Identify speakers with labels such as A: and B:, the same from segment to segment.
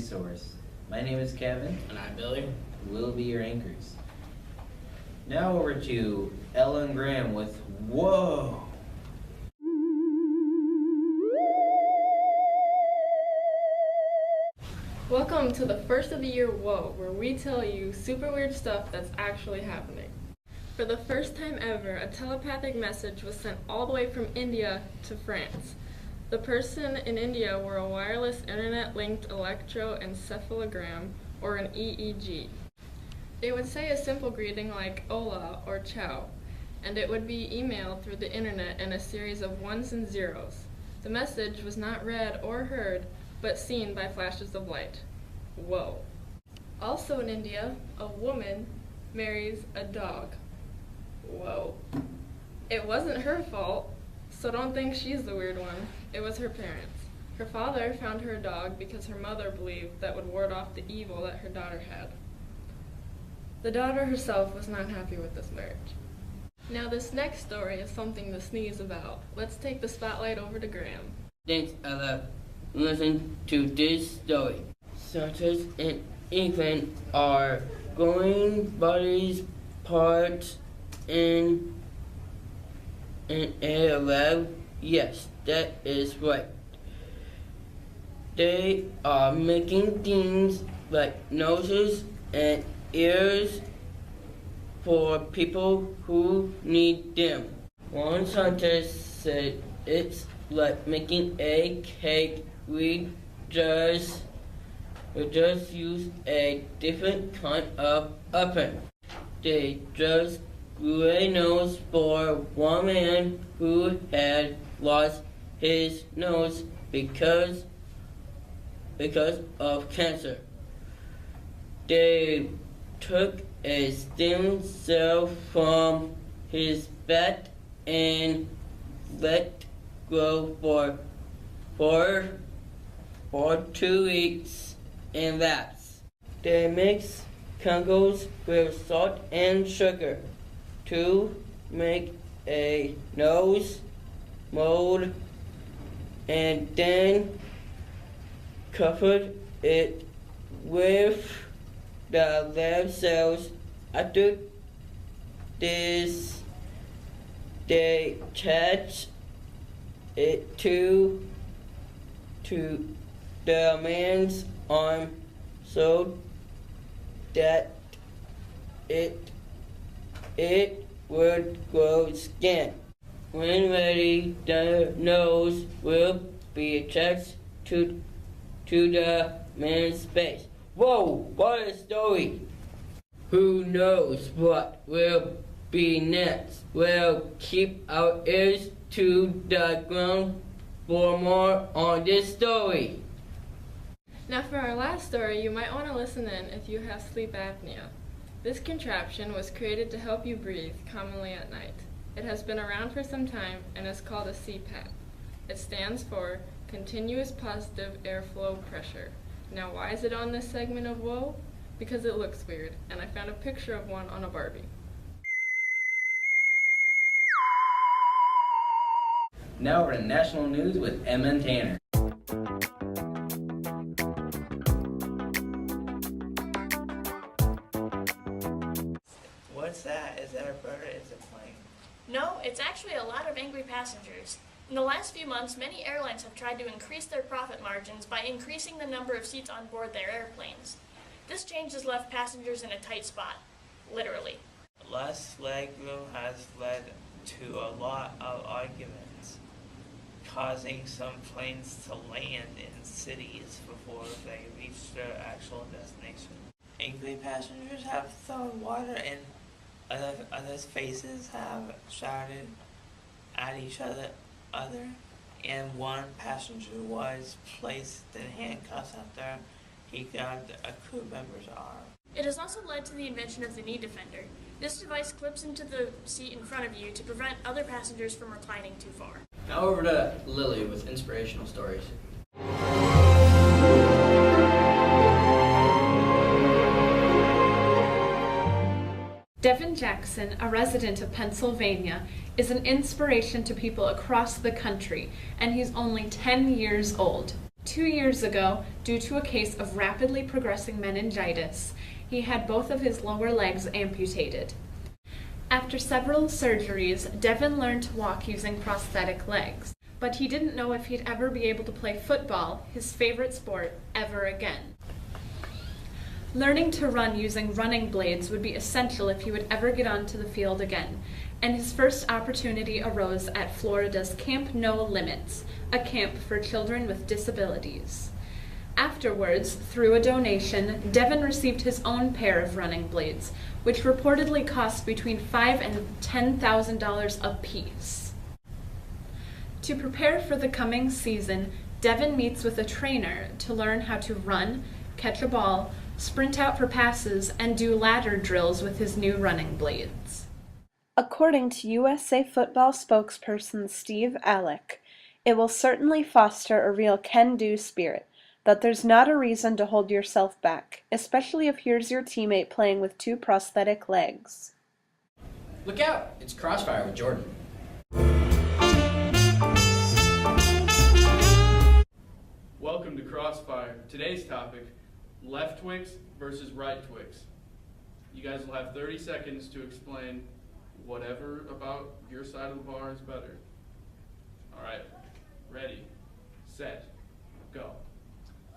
A: news source. My name is Kevin.
B: And I'm Billy.
A: We'll be your anchors. Now over to Ella and Graham with Whoa!
C: Welcome to the first of the year Whoa, where we tell you super weird stuff that's actually happening. For the first time ever, a telepathic message was sent all the way from India to France. The person in India wore a wireless internet-linked electroencephalogram, or an EEG. It would say a simple greeting like hola or ciao, and it would be emailed through the internet in a series of ones and zeros. The message was not read or heard, but seen by flashes of light. Whoa. Also in India, a woman marries a dog. Whoa. It wasn't her fault, so don't think she's the weird one. It was her parents. Her father found her a dog because her mother believed that would ward off the evil that her daughter had. The daughter herself was not happy with this marriage. Now this next story is something to sneeze about. Let's take the spotlight over to Graham.
B: Thanks, Ella. Listen to this story. Scientists in England are growing body parts in a lab. Yes, that is right. They are making things like noses and ears for people who need them. One scientist said it's like making a cake. We just use a different kind of oven. They just grew a nose for one man who had lost his nose because of cancer. They took a stem cell from his fat and let grow for 2 weeks in labs. They mix chemicals with salt and sugar to make a nose mold and then covered it with the lab cells. After this, they attach it to the man's arm so that it would grow skin. When ready, the nose will be attached to the man's face. Whoa, what a story! Who knows what will be next? We'll keep our ears to the ground for more on this story.
C: Now for our last story, you might want to listen in if you have sleep apnea. This contraption was created to help you breathe, commonly at night. It has been around for some time and is called a CPAP. It stands for Continuous Positive Airflow Pressure. Now why is it on this segment of Whoa? Because it looks weird, and I found a picture of one on a Barbie.
A: Now we're in national news with Emma and Tanner.
D: What's that? Is that a bird or is it a plane?
E: No, it's actually a lot of angry passengers. In the last few months, many airlines have tried to increase their profit margins by increasing the number of seats on board their airplanes. This change has left passengers in a tight spot, literally.
D: Less legroom has led to a lot of arguments, causing some planes to land in cities before they reach their actual destination. Angry passengers have thrown water and others' faces, have shouted at each other, and one passenger was placed in handcuffs after he grabbed a crew member's arm.
E: It has also led to the invention of the knee defender. This device clips into the seat in front of you to prevent other passengers from reclining too far.
B: Now over to Lily with inspirational stories.
F: Devin Jackson, a resident of Pennsylvania, is an inspiration to people across the country, and he's only 10 years old. 2 years ago, due to a case of rapidly progressing meningitis, he had both of his lower legs amputated. After several surgeries, Devin learned to walk using prosthetic legs, but he didn't know if he'd ever be able to play football, his favorite sport, ever again. Learning to run using running blades would be essential if he would ever get onto the field again, and his first opportunity arose at Florida's Camp No Limits, a camp for children with disabilities. Afterwards, through a donation, Devin received his own pair of running blades, which reportedly cost between $5,000 and $10,000 apiece. To prepare for the coming season, Devin meets with a trainer to learn how to run, catch a ball, sprint out for passes, and do ladder drills with his new running blades. According to USA Football spokesperson Steve Alec, it will certainly foster a real can-do spirit, that there's not a reason to hold yourself back, especially if here's your teammate playing with 2 prosthetic legs.
A: Look out! It's Crossfire with Jordan.
G: Welcome to Crossfire. Today's topic, left Twix versus right Twix. You guys will have 30 seconds to explain whatever about your side of the bar is better. All right, ready, set, go.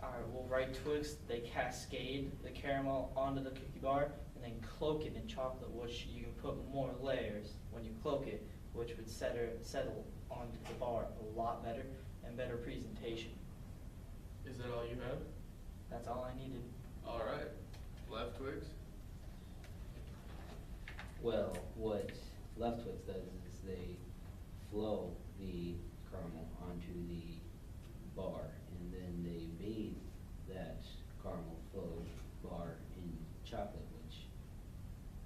H: Alright, well, right Twix, they cascade the caramel onto the cookie bar and then cloak it in chocolate, which you can put more layers when you cloak it, which would settle onto the bar a lot better and better presentation.
G: Is that all you have?
H: That's all I needed.
G: All right, left Twix.
A: Well, what Left Twix does is they flow the caramel onto the bar, and then they bathe that caramel flowed bar in chocolate, which,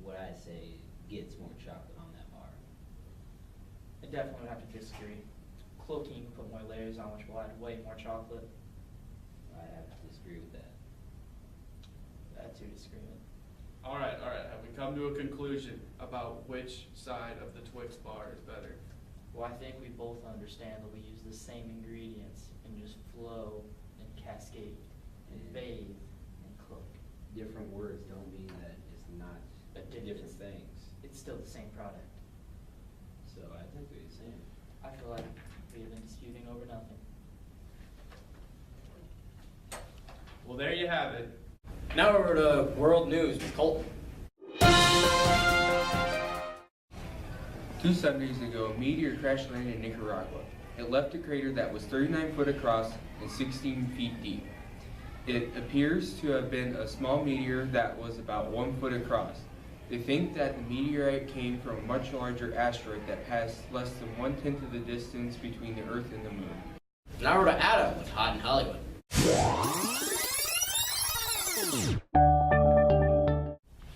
A: what I say, gets more chocolate on that bar.
H: I definitely would have to disagree. Cloaking, you can put more layers on, which will add way more chocolate.
A: I have to disagree with that.
H: That's your disagreement.
G: All right, have we come to a conclusion about which side of the Twix bar is better?
H: Well, I think we both understand that we use the same ingredients and just flow and cascade and bathe and cloak.
A: Different words don't mean that it's not different things.
H: It's still the same product.
A: So I think they're the same.
H: I feel like we have been disputing over nothing.
G: Well, there you have it.
A: Now over to world news with Colton.
I: 2 Sundays ago, a meteor crash landed in Nicaragua. It left a crater that was 39 foot across and 16 feet deep. It appears to have been a small meteor that was about 1 foot across. They think that the meteorite came from a much larger asteroid that passed less than 1/10 of the distance between the Earth and the Moon.
A: Now over to Adam with Hot in Hollywood.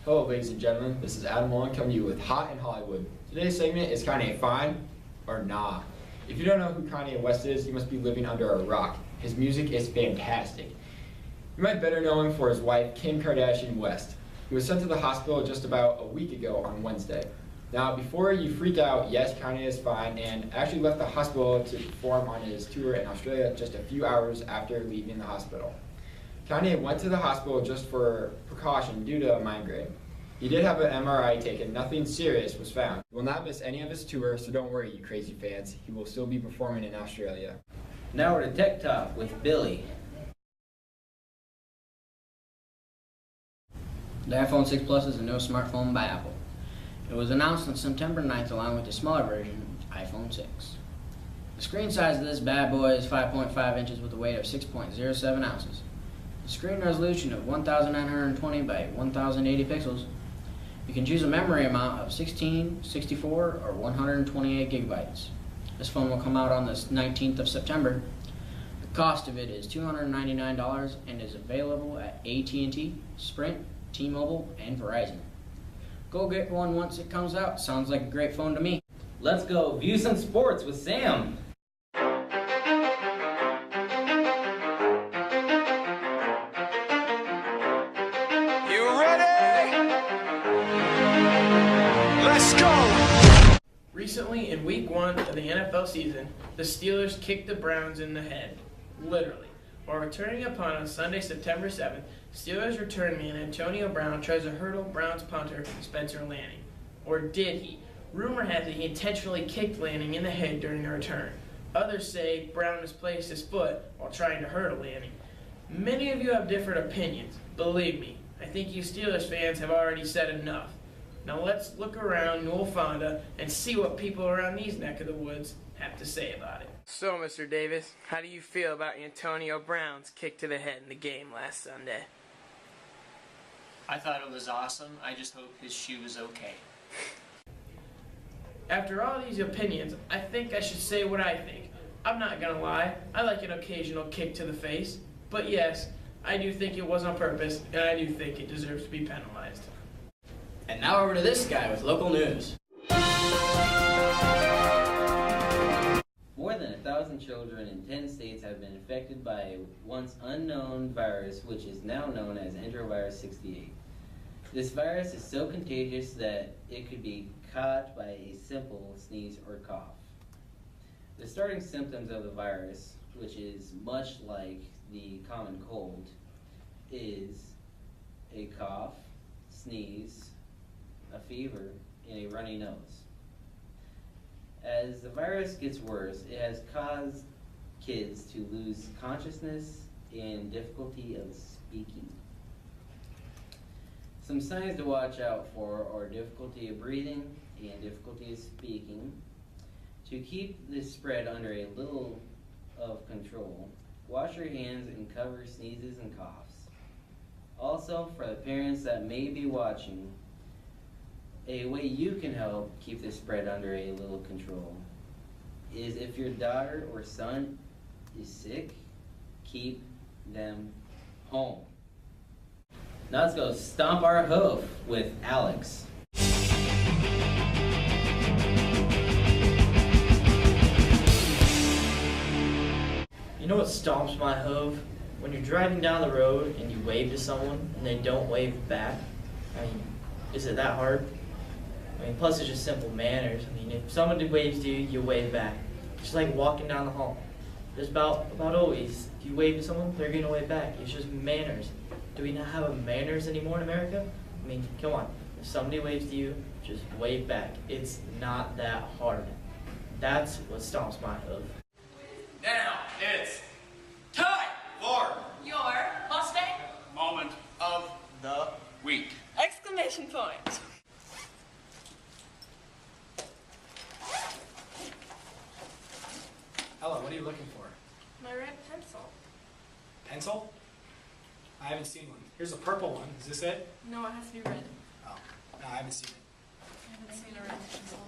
J: Hello ladies and gentlemen, this is Adam Mullen coming to you with Hot in Hollywood. Today's segment is Kanye fine or nah? If you don't know who Kanye West is, you must be living under a rock. His music is fantastic. You might better know him for his wife, Kim Kardashian West. He was sent to the hospital just about a week ago on Wednesday. Now, before you freak out, yes, Kanye is fine and actually left the hospital to perform on his tour in Australia just a few hours after leaving the hospital. Kanye went to the hospital just for precaution due to a migraine. He did have an MRI taken, nothing serious was found. He will not miss any of his tour, so don't worry, you crazy fans. He will still be performing in Australia.
A: Now we're to Tech Talk with Billy.
K: The iPhone 6 Plus is a new smartphone by Apple. It was announced on September 9th along with the smaller version, iPhone 6. The screen size of this bad boy is 5.5 inches with a weight of 6.07 ounces. The screen resolution of 1920 by 1080 pixels. You can choose a memory amount of 16, 64, or 128 gigabytes. This phone will come out on the 19th of September. The cost of it is $299 and is available at AT&T, Sprint, T-Mobile, and Verizon. Go get one once it comes out. Sounds like a great phone to me.
A: Let's go view some sports with Sam.
L: Recently, in week 1 of the NFL season, the Steelers kicked the Browns in the head, literally, While returning a punt on Sunday, September 7th, Steelers return man Antonio Brown tries to hurdle Browns punter Spencer Lanning. Or did he? Rumor has it he intentionally kicked Lanning in the head during the return. Others say Brown misplaced his foot while trying to hurdle Lanning. Many of you have different opinions. Believe me, I think you Steelers fans have already said enough. Now let's look around Newell Fonda and see what people around these neck of the woods have to say about it. So, Mr. Davis, how do you feel about Antonio Brown's kick to the head in the game last Sunday?
M: I thought it was awesome. I just hope his shoe is okay.
L: After all these opinions, I think I should say what I think. I'm not gonna lie, I like an occasional kick to the face. But yes, I do think it was on purpose, and I do think it deserves to be penalized.
K: And now over to this guy with local news.
A: More than 1,000 children in 10 states have been infected by a once unknown virus, which is now known as enterovirus 68. This virus is so contagious that it could be caught by a simple sneeze or cough. The starting symptoms of the virus, which is much like the common cold, is a cough, sneeze, a fever, and a runny nose. As the virus gets worse, it has caused kids to lose consciousness and difficulty of speaking. Some signs to watch out for are difficulty of breathing and difficulty of speaking. To keep this spread under a little of control, wash your hands and cover sneezes and coughs. Also, for the parents that may be watching, a way you can help keep this spread under a little control is if your daughter or son is sick, keep them home. Now let's go stomp our hoof with Alex.
H: You know what stomps my hoof? When you're driving down the road and you wave to someone and they don't wave back. I mean, is it that hard? I mean, plus it's just simple manners. I mean, if someone waves to you, you wave back. Just like walking down the hall. Just about always, if you wave to someone, they're gonna wave back. It's just manners. Do we not have manners anymore in America? I mean, come on. If somebody waves to you, just wave back. It's not that hard. That's what stomps my hoof.
N: Now it's time for
E: Your Mustang!
N: moment of the week.
C: Exclamation point.
O: Ella, what are you looking for?
C: My red pencil.
O: Pencil? I haven't seen one. Here's a purple one. Is this it?
C: No, it has to be red.
O: Oh, no, I haven't seen it.
C: I haven't seen a red pencil.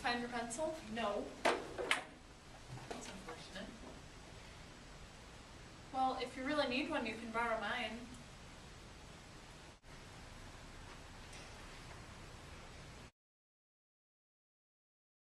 C: Find your pencil? No. That's unfortunate. Well, if you really need one, you can borrow mine.